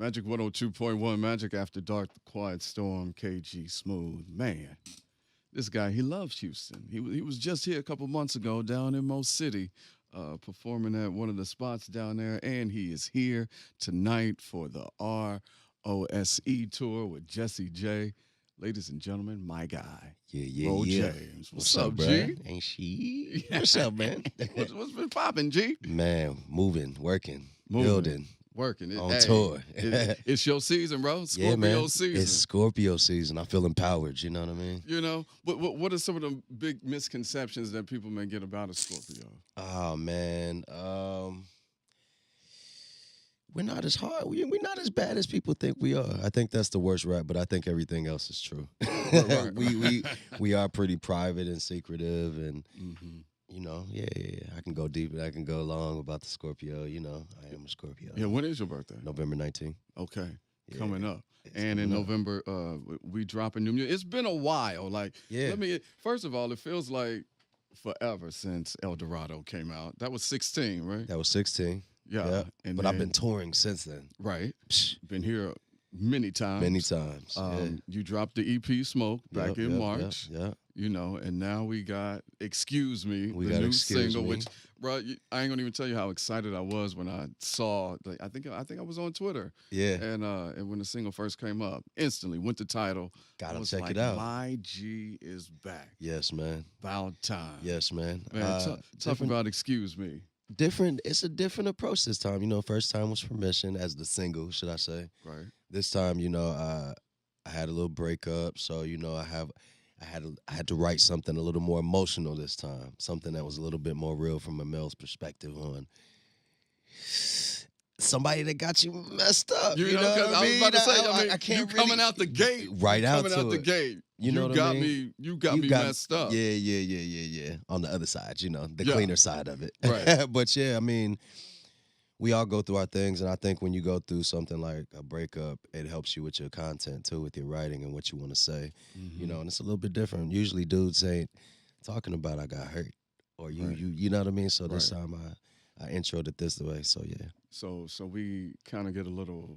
Magic 102.1, Magic After Dark, The Quiet Storm, KG Smooth. Man, this guy, he loves Houston. He was just here a couple months ago down in Mo City, performing at one of the spots down there, and he is here tonight for the ROSE tour with Jesse J. Ladies and gentlemen, my guy, Yeah, yeah, Ro yeah. James. What's up, bro? G? Ain't she? What's up, man? What's been popping, G? Man, moving, working, Moving, building, working. on tour. It's your season, bro. Scorpio Yeah, man. season. It's Scorpio season. I feel empowered. You know what I mean? You know, what are some of the big misconceptions that people may get about a Scorpio? Oh man, we're not as hard. We're not as bad as people think we are. I think that's the worst rap, but I think everything else is true. Right. we are pretty private and secretive, and Mm-hmm. you know, yeah. I can go deep and I can go long about the Scorpio. You know, I am a Scorpio. Yeah, when is your birthday? November 19th. Okay, Yeah, coming up. it's And in coming up. November, we dropping new music. It's been a while. Like, Yeah. first of all, it feels like forever since El Dorado came out. That was 16, right? That was 16. Yeah. Yeah. And But I've then- been touring since then. right. Psh, Been here many times. many times. You dropped the EP Smoke back in March. Yeah. You know, and now we got Excuse Me, We the got new Excuse single, Me. which, bro, I ain't gonna even tell you how excited I was when I saw. I think I was on Twitter, Yeah. and when the single first came up, instantly went to title. I Gotta was check like, it out. My G is back. Yes, man. About time. Yes, man. Man, talk different- about Excuse Me. different. It's a different approach this time. You know, first time was Permission as the single, should I say? Right. This time, you know, I had a little breakup, so you know, I had to write something a little more emotional this time, something that was a little bit more real from a male's perspective on somebody that got you messed up. You know, 'cause what I was about to say, I mean, I can't you coming really- out the gate, right out coming to out the it. gate. You know what I got mean? me. You got me messed up. Yeah. On the other side, you know, the Yeah. cleaner side of it. Right. But yeah, I mean, we all go through our things, and I think when you go through something like a breakup, it helps you with your content too, with your writing and what you want to say. Mm-hmm. You know, and it's a little bit different. Usually, dudes ain't talking about I got hurt or Right. you know what I mean. So this Right. time I introed it this way. So yeah. So we kind of get a little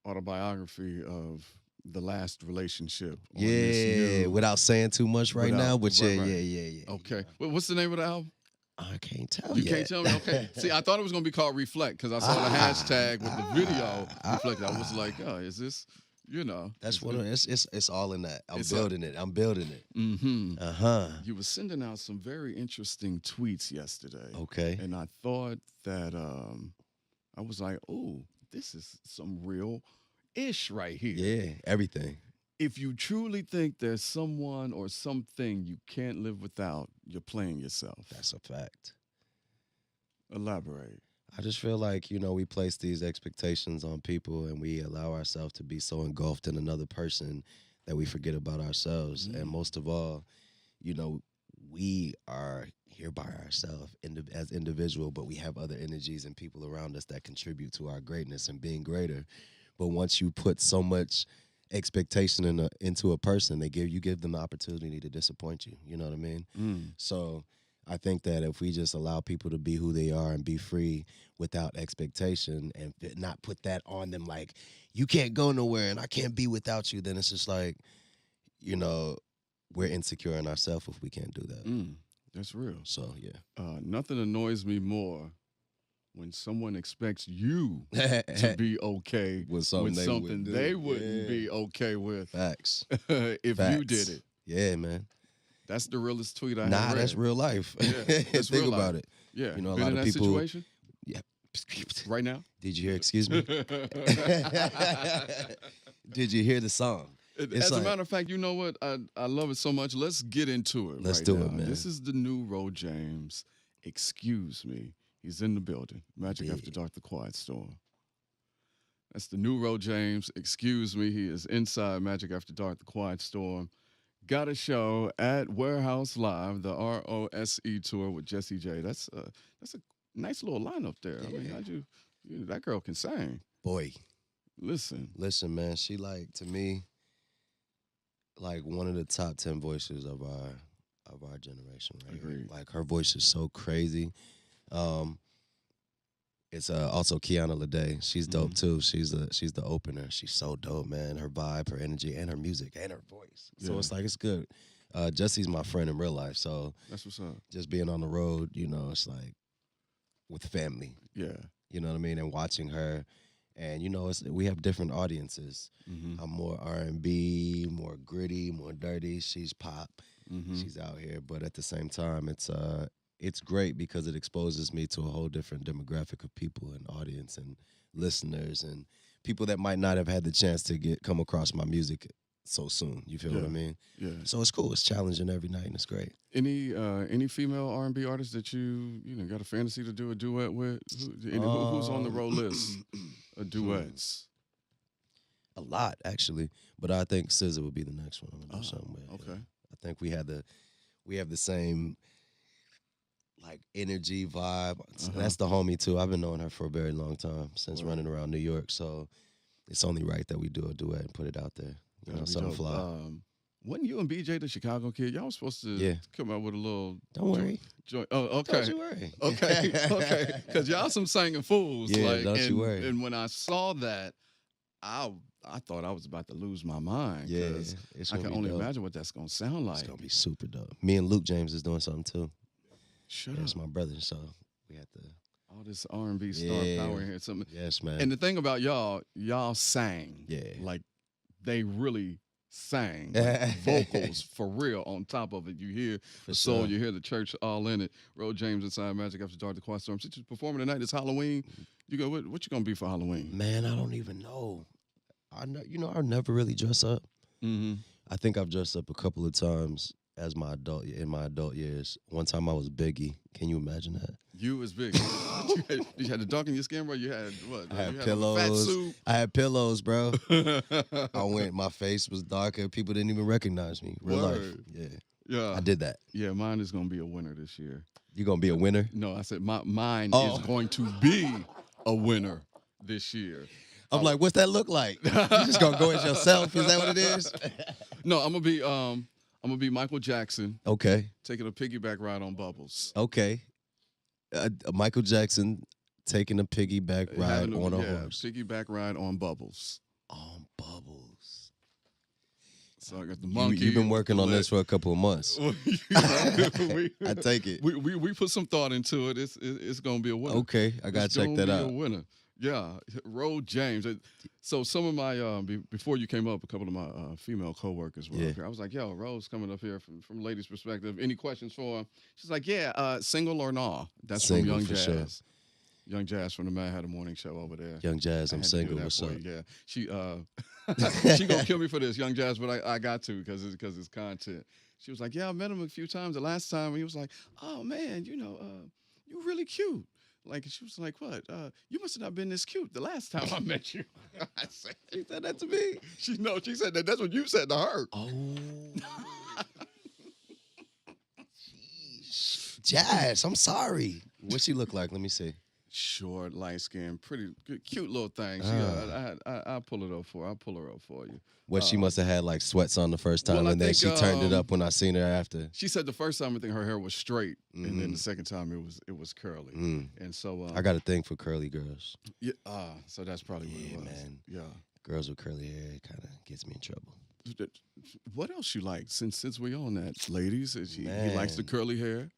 autobiography of the last relationship. on this Yeah, new- without saying too much right now, but right, yeah, right. yeah. Okay. Well, what's the name of the album? I can't tell You yet. can't tell me. Okay. See, I thought it was gonna be called Reflect because I saw the hashtag with the video. Reflect. I was like, oh, is this? You know. That's what it's all in that. I'm It's building it. I'm building it. Mm-hmm. Uh-huh. You were sending out some very interesting tweets yesterday. Okay. And I thought that I was like, oh, this is some real ish right here. Yeah, everything. If you truly think there's someone or something you can't live without, you're playing yourself. That's a fact. Elaborate. I just feel like, you know, we place these expectations on people and we allow ourselves to be so engulfed in another person that we forget about ourselves. And most of all, you know, we are here by ourselves as individual, but we have other energies and people around us that contribute to our greatness and being greater. But once you put so much expectation into a person, you give them the opportunity to disappoint you. You know what I mean? So I think that if we just allow people to be who they are and be free without expectation and not put that on them like, you can't go nowhere and I can't be without you, then it's just like, you know, we're insecure in ourselves if we can't do that. That's real. So, yeah. Nothing annoys me more when someone expects you to be okay With something they wouldn't do. they wouldn't Yeah. be okay with Facts. if you Facts. did it. Yeah, man. That's the realest tweet I have Nah, read. that's real life. Yeah, that's Think real about life. it. Yeah. You know, a Been lot in of that people- situation Yeah. right now? Did you hear, excuse me? Did you hear the song? It's As a like- matter of fact, you know what? I love it so much. Let's get into it. Let's right do now. it, man. This is the new Ro James. Excuse me. He's in the building. Magic Yeah. After Dark, The Quiet Storm. That's the new Ro James. Excuse me. He is inside Magic After Dark, The Quiet Storm. Got a show at Warehouse Live, the ROSE tour with Jesse J. That's a nice little lineup there. I mean, that girl can sing. Boy, Listen. man, she to me, one of the top 10 voices of our generation, right? Agreed. Like her voice is so crazy. It's also Kiana Lede. She's dope Mhm. too. She's the opener. She's so dope, man. Her vibe, her energy, and her music and her voice. So Yeah. it's like it's good. Jesse's my friend in real life, so That's what's up. just being on the road, it's like with family. Yeah. You know what I mean? And watching her, and we have different audiences. Mm-hmm. I'm more R&B, more gritty, more dirty. She's pop. Mm-hmm. She's out here, but at the same time, it's great because it exposes me to a whole different demographic of people and audience and listeners and people that might not have had the chance to come across my music so soon. You feel what I Yeah. mean? Yeah. So it's cool. It's challenging every night, and it's great. Any female R&B artists that you got a fantasy to do a duet with? Who's on the roll list of duets? A lot actually, but I think SZA would be the next one I'm gonna do something with. Okay. I think we have the same like energy vibe. That's the homie too. I've been knowing her for a very long time since Word. running around New York. So it's only right that we do a duet and put it out there. That'd be Something dope. fly. Wasn't you and BJ the Chicago kid? Y'all was supposed to Yeah. come out with a little Don't worry. joint. Oh, okay. Don't you worry. Okay. Because y'all some singing fools. Yeah, like, don't you and, worry. And when I saw that, I thought I was about to lose my mind. Yeah, 'cause it's I gonna can be only dope. imagine what that's gonna sound like. It's gonna be super dope. Me and Luke James is doing something too. Shut That's up. my brother, so we have to. All this R&B star Yeah. power in here. Something. Yes, man. And the thing about y'all sang. Yeah. Like they really sang. Like, vocals for real on top of it. You hear the soul, sure. you hear the church all in it. Ro James inside Magic After Dark, the Quiet Storm. Since you're performing tonight, it's Halloween. You go, what you gonna be for Halloween? Man, I don't even know. I never really dress up. Mm-hmm. I think I've dressed up a couple of times in my adult years. One time I was Biggie. Can you imagine that? You was big. you had the dark in your skin, bro. You had what? I had you pillows. Had a fat suit. I had pillows, bro. My face was darker. People didn't even recognize me. Real life. Word. Yeah. Yeah. I did that. Yeah, mine is gonna be a winner this year. You gonna be a winner? No, I said mine Oh. is going to be a winner this year. I'm like, what's that look like? You just gonna go as yourself? Is that what it is? No, I'm gonna be Michael Jackson Okay. taking a piggyback ride on Bubbles. Okay. Michael Jackson taking a piggyback ride Having on a horse. Piggyback ride on Bubbles. On Bubbles. So I got the monkey. You've been working on the this for a couple of months. we, I take it. we put some thought into it. It's gonna be a winner. Okay, I gotta It's check gonna that be out. A winner. Yeah, Ro James. So some of my before you came up, a couple of my female coworkers were Yeah. up here. I was like, "Yo, Ro's coming up here from a lady's perspective. Any questions for her?" She's like, "Yeah, single or nah?" That's Single, from Young for Jazz. sure. Young Jazz from the Mad Hatter Morning Show over there. Young Jazz, I I'm had to do single. that What's for up? you, yeah, she she gonna kill me for this, Young Jazz, but I got to because it's content. She was like, "Yeah, I met him a few times. The last time he was like, oh man, you're really cute." Like she was like, "What? You must have not been this cute the last time I met you." I said, She said that to me. She said that. That's what you said to her. Oh. Jazz, I'm sorry. What she look like? Let me see. Short, light skin, pretty good, cute little thing. I'll pull it up for her. I'll pull her up for you. What she must have had like sweats on the first time, well, I and then think, she turned it up when I seen her after. She said the first time I think her hair was straight, and then the second time it was curly. Mm. And so I got a thing for curly girls. yeah, so that's probably what it was. Man. Yeah. Girls with curly hair kind of gets me in trouble. What else you like since we on that, ladies? He likes the Man. curly hair.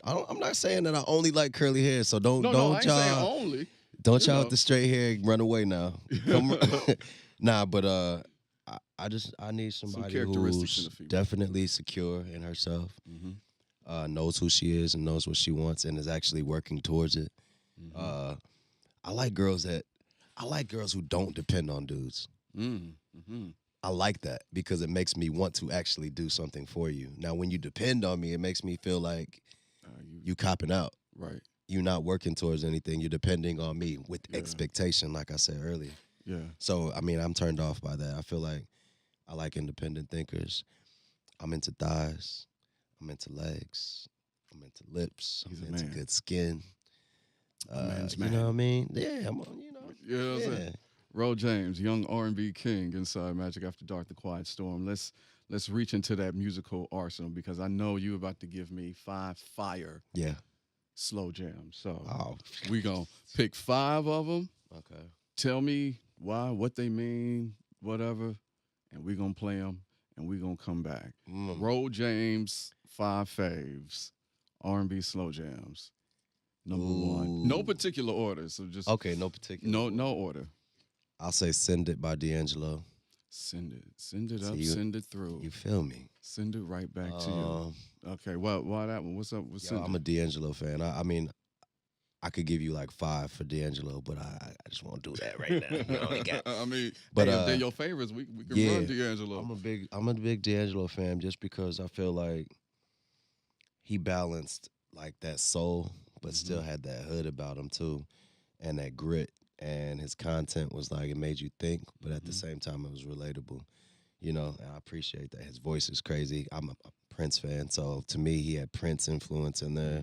I'm not saying that I only like curly hair, so don't No, I ain't saying y'all only. don't you y'all know. with the straight hair run away now. Nah, but I need somebody characteristics in who's a female. definitely secure in herself, knows who she is and knows what she wants and is actually working towards it. I like girls who don't depend on dudes. I like that because it makes me want to actually do something for you. Now, when you depend on me, it makes me feel like you copping out. Right. You're not working towards anything. You're depending on me with expectation, like I said earlier. Yeah. So, I mean, I'm turned off by that. I feel like I like independent thinkers. I'm into thighs. I'm into legs. I'm into lips. He's a I'm into man. good skin. man's you man. know what I mean? Yeah, You know what I'm yeah. saying? Ro James, young R&B king inside Magic After Dark, The Quiet Storm. Let's reach into that musical arsenal because I know you about to give me 5 fire Yeah. slow jams. So Oh, we gonna pick 5 of them. okay. Tell me why, what they mean, whatever, and we gonna play them, and we gonna come back. Mm. Roll James 5 faves, R&B slow jams. Number 1. No Ooh. particular order, so just Okay, no particular. no order. I'll say "Send It" by D'Angelo. Send it So up, you- send it through, You feel me? send it right back to you. Um, Okay, well, why that one? What's up with yo, send I'm a it? D'Angelo fan. I mean, I could give you like 5 for D'Angelo, but I just won't do that right now. We only got- I mean, But, hey, if they're your favorites, we can yeah, run D'Angelo. I'm a big D'Angelo fan just because I feel like he balanced like that soul, but still had that hood about him too, and that grit. And his content was like it made you think, but at the same time it was relatable. You know, and I appreciate that. His voice is crazy. I'm a Prince fan, so to me he had Prince influence in there.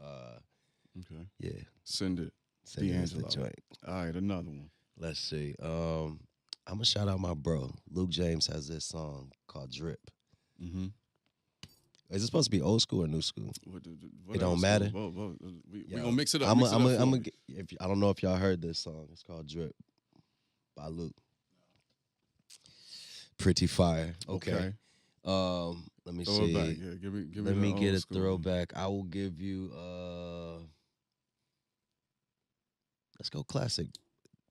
Okay, Yeah, send it. Send It is the D'Angelo. joint. All right, another one. Let's see. I'm gonna shout out my bro. Luke James has this song called Drip. Mm-hmm. Is it supposed to be old school or new school? What It don't else? matter? Whoa. We Yo, gonna mix it up. I'm mix it up for a, me. I don't know if y'all heard this song. It's called Drip by Luke. Pretty fire. Okay. Let me Throw see. it back. Yeah, give me. Let the me get old a school. throwback. I will give you let's go classic.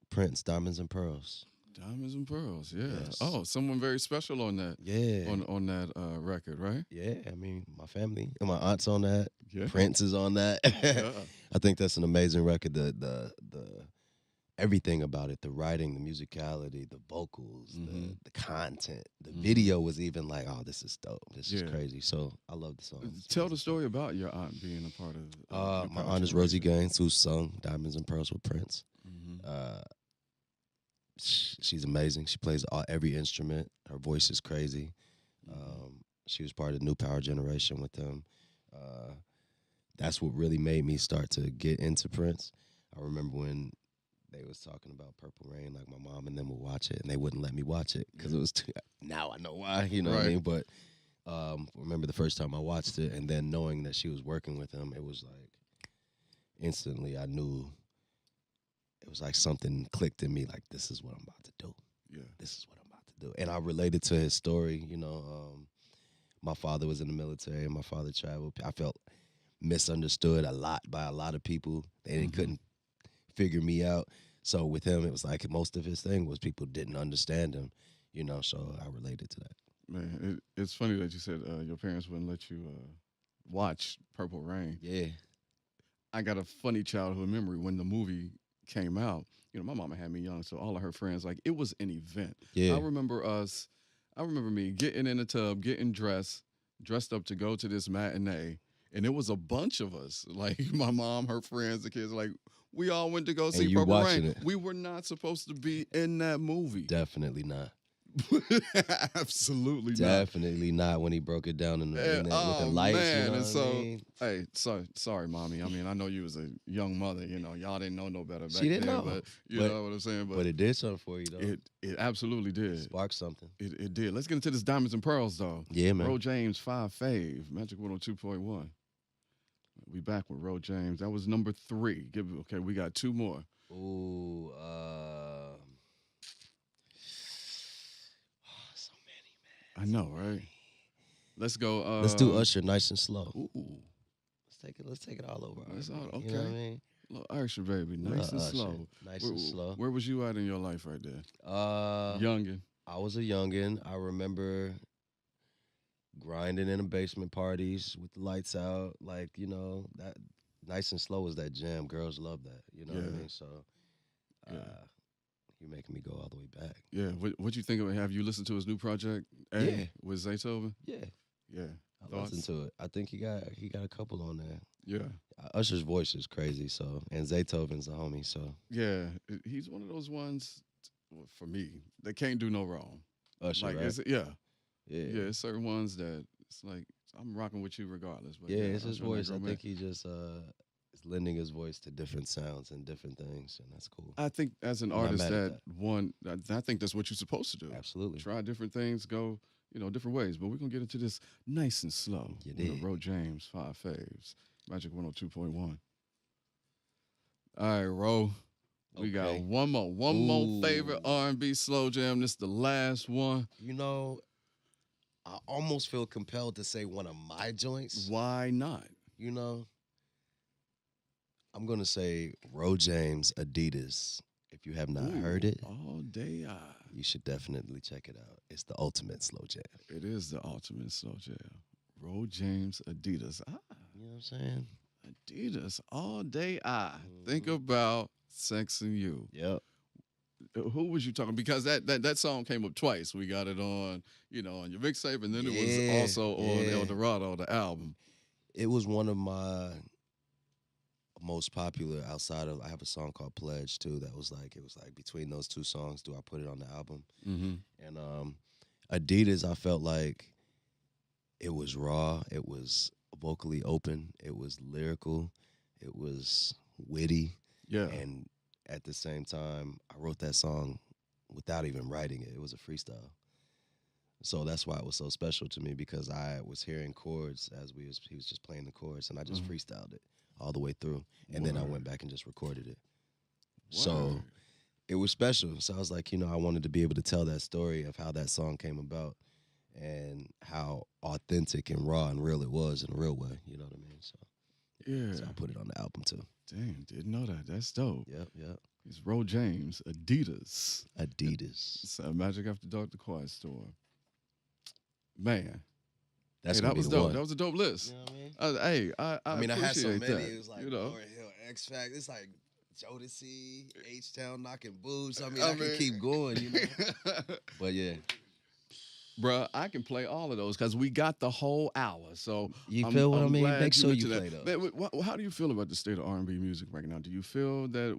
Prince, Diamonds and Pearls. Diamonds and Pearls. Yeah. Yes. Oh, someone very special on that. Yeah. On that record, right? Yeah, I mean, my family and my aunt's on that. Yeah. Prince is on that. Yeah. I think that's an amazing record. The everything about it, the writing, the musicality, the vocals, the content, the video was even like, oh, this is dope. This is Yeah. crazy. So I love the song. Tell the story about your aunt being a part of. your My power aunt is Rosie generation. Gaines, who sung Diamonds and Pearls with Prince. Mhm. She's amazing. She plays every instrument. Her voice is crazy. She was part of the New Power Generation with them. That's what really made me start to get into Prince. I remember when they was talking about Purple Rain, like my mom and them would watch it, and they wouldn't let me watch it because it was too. Now I know why, you know what I Right. mean. But remember the first time I watched it, and then knowing that she was working with him, it was like instantly I knew. It was like something clicked in me, like this is what I'm about to do. Yeah. This is what I'm about to do. And I related to his story. You know, my father was in the military, and my father traveled. I felt misunderstood a lot by a lot of people. They couldn't figure me out. So with him, it was like most of his thing was people didn't understand him. You know, so I related to that. Man, it's funny that you said your parents wouldn't let you watch Purple Rain. Yeah. I got a funny childhood memory when the movie came out. You know, my mama had me young, so all of her friends, like, it was an event. Yeah. I remember me getting in the tub, getting dressed up to go to this matinee, and it was a bunch of us, like my mom, her friends, the kids, like, we all went to go see you Purple watching Rain. it. We were not supposed to be in that movie. Definitely not. Absolutely not. Definitely not when he broke it down with the lights. Man. You know And what so, I mean? hey, sorry, mommy. I mean, I know you was a young mother. You know, y'all didn't know no better back She didn't then, know. but you But- know what I'm saying. But it did something for you, though. it absolutely did. Sparked something. It did. Let's get into this Diamonds and Pearls, though. Yeah, man. Ro James 5 fave, Magic 102.1. We back with Ro James. That was number 3. Okay, we got 2 more. Ooh, so many, man. I know, right? Let's go. Let's do Usher, Nice and Slow. Ooh, Let's take it all over. That's R&B, all- You know what I okay. mean? little Usher, baby, nice Love and Usher. slow. Nice and slow. Where was you at in your life right there? Uh, Youngin. I was a youngin. I remember grinding in the basement parties with the lights out. Like, you know, that Nice and Slow was that jam. Girls love that. You know what I Yeah. mean? So, Yeah. you're making me go all the way back. Yeah. What you think of it? Have you listened to his new project? Yeah. With Zaytoven? Yeah, Yeah. I Thoughts? listened to it. I think he got a couple on there. Yeah. Usher's voice is crazy. So, and Zaytoven's a homie. So, Yeah. He's one of those ones, for me, that can't do no wrong. Usher, Like, right? yeah. Yeah. Yeah. It's certain ones that it's like, I'm rocking with you regardless. But Yeah, it's his Usher and that voice. I girl, man. think he just is lending his voice to different sounds and different things, and that's cool. I think as an I'm not artist mad at I think that's what you're supposed to do. Absolutely. Try different things, go, different ways. But we're gonna get into this nice and slow. You with the dig. Ro James 5 faves. Magic 102.1. All right, Ro. We got Okay. one more favorite Ooh. R&B slow jam. This the last one. You know, I almost feel compelled to say one of my joints. Why not? You know, I'm gonna say Ro James Adidas. If you have not heard it, All day I. you should definitely check it out. It's the ultimate slow jam. It is the ultimate slow jam. Ro James Adidas. You know what I'm saying? Adidas all day I. Think Mhm. about Sex and You. Yep. Who was you talking? Because that song came up twice. We got it on, on your mixtape, and then it was Yeah, also on yeah. El Dorado, the album. It was one of my most popular outside of. I have a song called Pledge too. That was like it was like between those two songs. Do I put it on the album? Mm-hmm. And Adidas, I felt like it was raw. It was vocally open. It was lyrical. It was witty. Yeah. And at the same time, I wrote that song without even writing it. It was a freestyle. So that's why it was so special to me because I was hearing chords as he was just playing the chords and I just freestyled it all the way through. And then I went back and just recorded it. So Word. it was special. So I was like, I wanted to be able to tell that story of how that song came about and how authentic and raw and real it was in a real way. You know what I mean? So I put it on the album too. Dang, didn't know that. That's dope. Yep. It's Ro James, Adidas. Adidas. It's Magic After Dark, The Quiet Storm. Man. That's that was the dope. one. That was a dope list. You know what I mean? I mean, I had so appreciate many. that, It was like you know. Lauryn Hill, X Factor. It's like Jodeci, H-Town knocking boobs. I mean, I could keep going, you know. But yeah. Bruh, I can play all of those because we got the whole hour. So You feel what I mean? glad Make sure you mentioned play those. Man, how do you feel about the state of R&B music right now? Do you feel that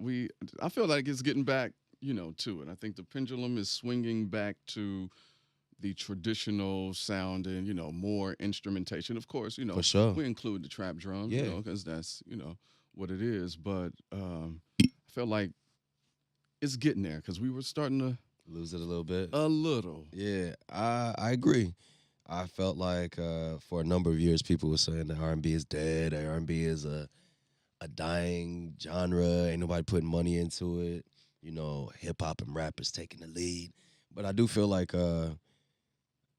I feel like it's getting back, to it. I think the pendulum is swinging back to the traditional sound and, more instrumentation. Of course, For sure. we include the trap drums, Yeah. because that's, what it is. But I feel like it's getting there because we were starting to Lose it a little bit. a little. Yeah, I agree. I felt like for a number of years, people were saying that R&B is dead. R&B is a dying genre. Ain't nobody putting money into it. Hip hop and rap is taking the lead. But I do feel like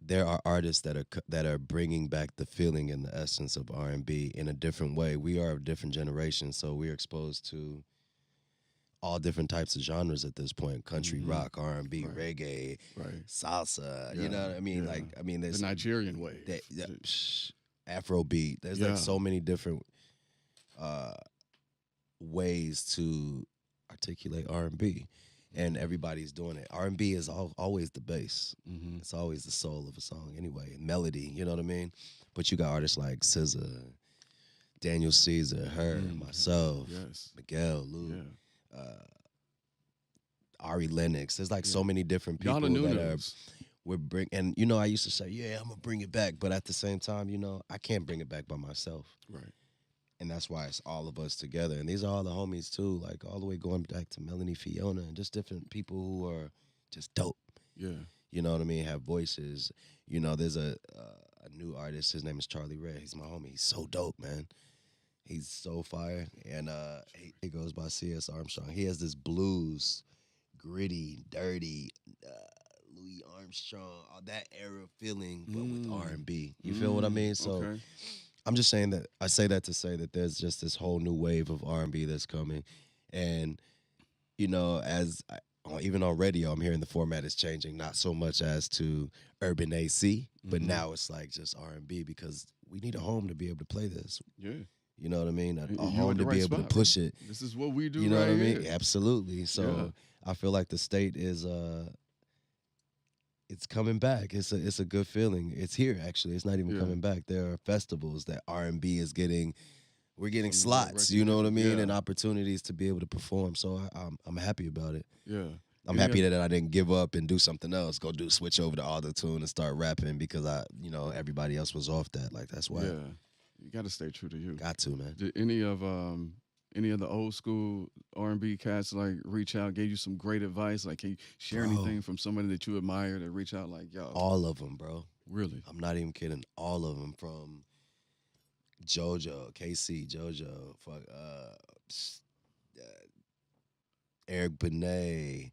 there are artists that are bringing back the feeling and the essence of R&B in a different way. We are a different generation, so we're exposed to all different types of genres at this point: country, rock, R&B, Right. reggae, Right. salsa. Yeah, You know what I mean? yeah. There's The Nigerian way. Afrobeat. There's Yeah. like so many different ways to articulate R&B, and everybody's doing it. R&B is always the bass. Mm-hmm. It's always the soul of a song anyway, melody, you know what I mean? But you got artists like SZA, Daniel Caesar, her, myself, Yes. Miguel, Lou, Yeah. Ari Lennox. There's like so Yeah. many different people Y'all the that are Nunos. and I used to say, yeah, I'm gonna bring it back, but at the same time, I can't bring it back by myself. Right. And that's why it's all of us together. And these are all the homies too, like all the way going back to Melanie Fiona and just different people who are just dope. Yeah. You know what I mean? Have voices. There's a new artist. His name is Charlie Red. He's my homie. He's so dope, man. He's so fire. And he goes by C.S. Armstrong. He has this blues, gritty, dirty, Louis Armstrong, all that era feeling, but with R&B. You feel what I mean? So Okay. I'm just saying that. I say that to say that there's just this whole new wave of R&B that's coming. And, even on radio, I'm hearing the format is changing, not so much as to urban AC, but now it's like just R&B because we need a home to be able to play this. Yeah. You know what I mean? A You home at the to right be able spot, to push it. This is what we do. You know right what I mean? here. Absolutely. So I feel like the state is it's coming back. It's a good feeling. It's here actually. It's not even coming back. There are festivals that R&B is getting. We're getting slots, you know what I mean, and opportunities to be able to perform. So I'm happy about it. Yeah. I'm happy that I didn't give up and do something else. Switch over to auto-tune and start rapping because everybody else was off that. Like that's why. Yeah. You got to stay true to you. Got to, man. Did any of the old school R&B cats like reach out, gave you some great advice? Like, can you share anything from somebody that you admire that reach out like, yo? All of them, bro. Really? I'm not even kidding. All of them, from JoJo, KC, JoJo, fuck, Eric Benet,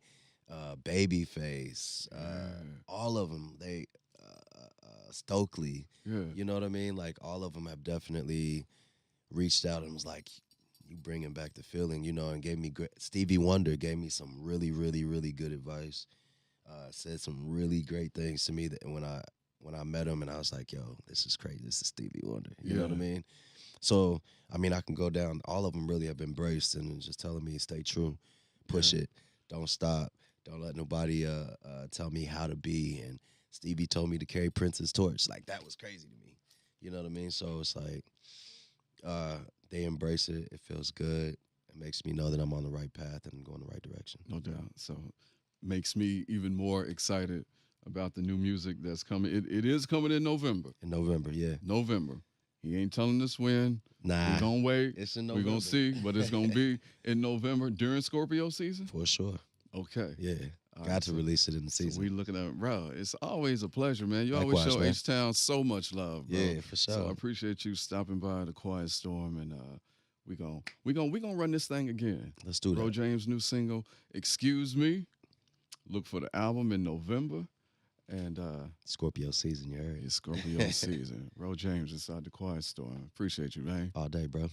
Babyface, all of them. Stokely, Yeah. you know what I mean? Like all of them have definitely reached out and was like, "You bringing back the feeling," and gave me great. Stevie Wonder gave me some really, really, really good advice. Said some really great things to me that when I met him and I was like, "Yo, this is crazy. This is Stevie Wonder." You know what I Yeah. mean? So I mean, I can go down. All of them really have embraced and just telling me, "Stay true, push Yeah. it, don't stop, don't let nobody tell me how to be." And Stevie told me to carry Prince's torch. Like that was crazy to me. You know what I mean? So it's like they embrace it. It feels good. It makes me know that I'm on the right path and going the right direction. No doubt. So makes me even more excited about the new music that's coming. It is coming in November. In November, yeah. November. He ain't telling us when. Nah, We're gonna wait. it's in We're November. gonna see, but it's gonna be in November during Scorpio season. For sure. Okay. Yeah. All Got right, to so- release it in the So season. we looking at bro. It's always a pleasure, man. You always Likewise, show man. H-Town so much love, bro. Yeah, for sure. So I appreciate you stopping by the Quiet Storm, and we gonna run this thing again. Let's do Bro that. James' new single, "Excuse Me." Look for the album in November, and Scorpio season, you heard. it's Scorpio season. Bro James inside the Quiet Storm. Appreciate you, man. All day, bro.